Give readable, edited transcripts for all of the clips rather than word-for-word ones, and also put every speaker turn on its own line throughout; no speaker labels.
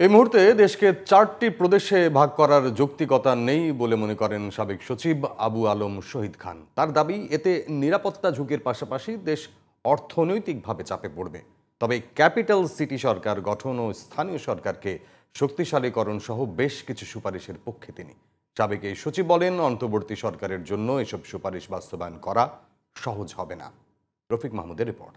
এই মুহূর্তে দেশকে 4টি প্রদেশে ভাগ করার যৌক্তিকতা নেই বলে মনে করেন সাবেক সচিব আবু আলম শহীদ খান। তার দাবি, এতে নিরাপত্তা ঝুঁকির পাশাপাশি দেশ অর্থনৈতিকভাবে চাপে পড়বে। তবে ক্যাপিটাল সিটি সরকার গঠন ও স্থানীয় সরকারকে শক্তিশালীকরণ সহ বেশ কিছু সুপারিশের পক্ষে তিনি। সাবেক এই সচিব বলেন, অন্তর্বর্তী সরকারের জন্য এসব সুপারিশ বাস্তবায়ন করা সহজ হবে না। রফিক মাহমুদের রিপোর্ট।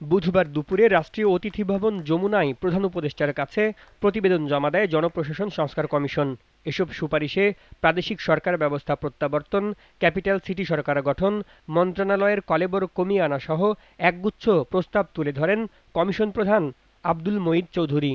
বুধবার দুপুরে রাষ্ট্রীয় অতিথি ভবন যমুনায় প্রধান উপদেষ্টার কাছে প্রতিবেদন জমা দেয় জনপ্রশাসন সংস্কার কমিশন। এসব সুপারিশে প্রাদেশিক সরকার ব্যবস্থা প্রত্যাবর্তন, ক্যাপিটাল সিটি সরকার গঠন, মন্ত্রণালয়ের কলেবর কমিয়ে আনা সহ একগুচ্ছ প্রস্তাব তুলে ধরেন কমিশন প্রধান আব্দুল মঈদ চৌধুরী।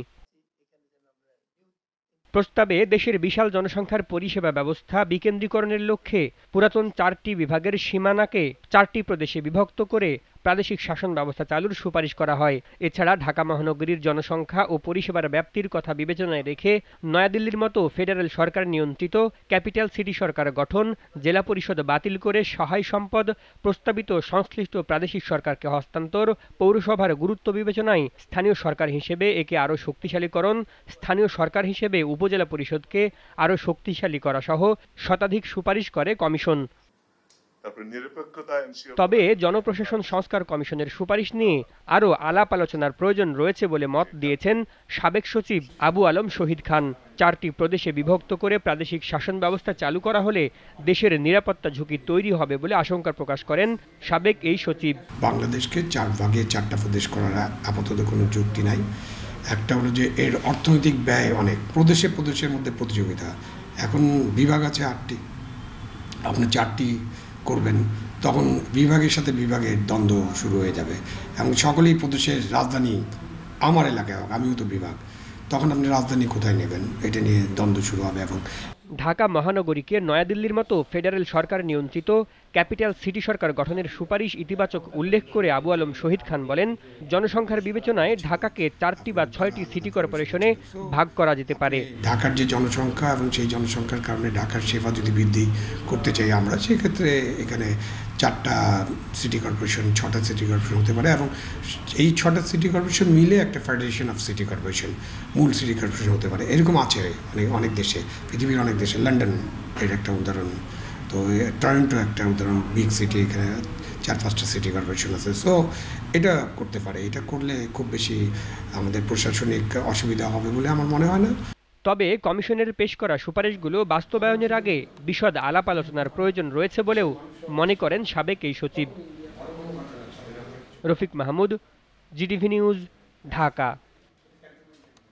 প্রস্তাবে দেশের বিশাল জনসংখ্যার পরিষেবা ব্যবস্থা বিকেন্দ্রীকরণের লক্ষ্যে পুরাতন 4টি বিভাগের সীমানাকে 4টি প্রদেশে বিভক্ত করে প্রাদেশিক শাসন ব্যবস্থা চালুর সুপারিশ করা হয়। এছাড়া ঢাকা মহানগরীর জনসংখ্যা ও পরিষেবার ব্যাপ্তির কথা বিবেচনায় রেখে নয়াদিল্লির মতো ফেডারেল সরকার নিয়ন্ত্রিত ক্যাপিটাল সিটি সরকার গঠন, জেলা পরিষদ বাতিল করে সহায় সম্পদ প্রস্তাবিত সংশ্লিষ্ট প্রাদেশিক সরকারকে হস্তান্তর, পৌরসভার গুরুত্ব বিবেচনায় স্থানীয় সরকার হিসেবে একে আরও শক্তিশালীকরণ, স্থানীয় সরকার হিসেবে উপজেলা পরিষদকে আরও শক্তিশালী করা সহ শতাধিক সুপারিশ করে কমিশন। তবে জনপ্রশাসন সংস্কার কমিশনের সুপারিশ নিয়ে আরও আলাপ আলোচনার প্রয়োজন রয়েছে বলে মত দিয়েছেন সাবেক সচিব আবু আলম শহীদ খান। 4টি প্রদেশে বিভক্ত করে প্রাদেশিক শাসন ব্যবস্থা চালু করা হলে দেশের নিরাপত্তা ঝুঁকি তৈরি হবে বলে আশঙ্কা প্রকাশ করেন সাবেক এই সচিব।
বাংলাদেশকে 4 ভাগে 4টা প্রদেশ করার আপাতত কোনো যুক্তি নাই। একটা হলো যে এর অর্থনৈতিক ব্যয় অনেক, প্রদেশের মধ্যে প্রতিযোগিতা। এখন বিভাগ আছে 8টি, আপনি 4টি করবেন, তখন বিভাগের সাথে বিভাগের দ্বন্দ্ব শুরু হয়ে যাবে এবং সকলেই প্রদেশের রাজধানী আমার এলাকায় হোক, আমিও তো বিভাগ, তখন আপনি রাজধানী কোথায় নেবেন, এটা নিয়ে দ্বন্দ্ব শুরু হবে। এবং
ঢাকা মহানগরীকে নয়াদিল্লির মতো ফেডারেল সরকার নিয়ন্ত্রিত ক্যাপিটাল সিটি সরকার গঠনের সুপারিশ ইতিবাচক উল্লেখ করে আবু আলম শহীদ খান বলেন, জনসংখ্যার বিবেচনায় ঢাকাকে 4টি বা 6টি সিটি কর্পোরেশনে ভাগ করা যেতে পারে।
ঢাকার যে জনসংখ্যা এবং সেই জনসংখ্যার কারণে ঢাকার সেবা যদি বৃদ্ধি করতে চাই আমরা, সেক্ষেত্রে এখানে 4টা সিটি কর্পোরেশন, 6টা সিটি কর্পোরেশন হতে পারে এবং এই 6টা সিটি কর্পোরেশন মিলে একটা ফেডারেশন অফ সিটি কর্পোরেশন, মূল সিটি কর্পোরেশন হতে পারে। এরকম আছে অনেক দেশে, পৃথিবীর অনেক দেশে। লন্ডন এর একটা উদাহরণ, তো টরন্টো একটা উদাহরণ, বিগ সিটি, এখানে 4-5টা সিটি কর্পোরেশন আছে। সো এটা করতে পারে, এটা করলে খুব বেশি আমাদের প্রশাসনিক অসুবিধা হবে বলে আমার মনে হয় না।
তবে কমিশনের পেশ করা সুপারিশগুলো বাস্তবায়নের আগে বিশদ আলাপ আলোচনার প্রয়োজন রয়েছে বলেও মনে করেন সাবেক এই সচিব। Rafiq Mahmud, GTV news, Dhaka.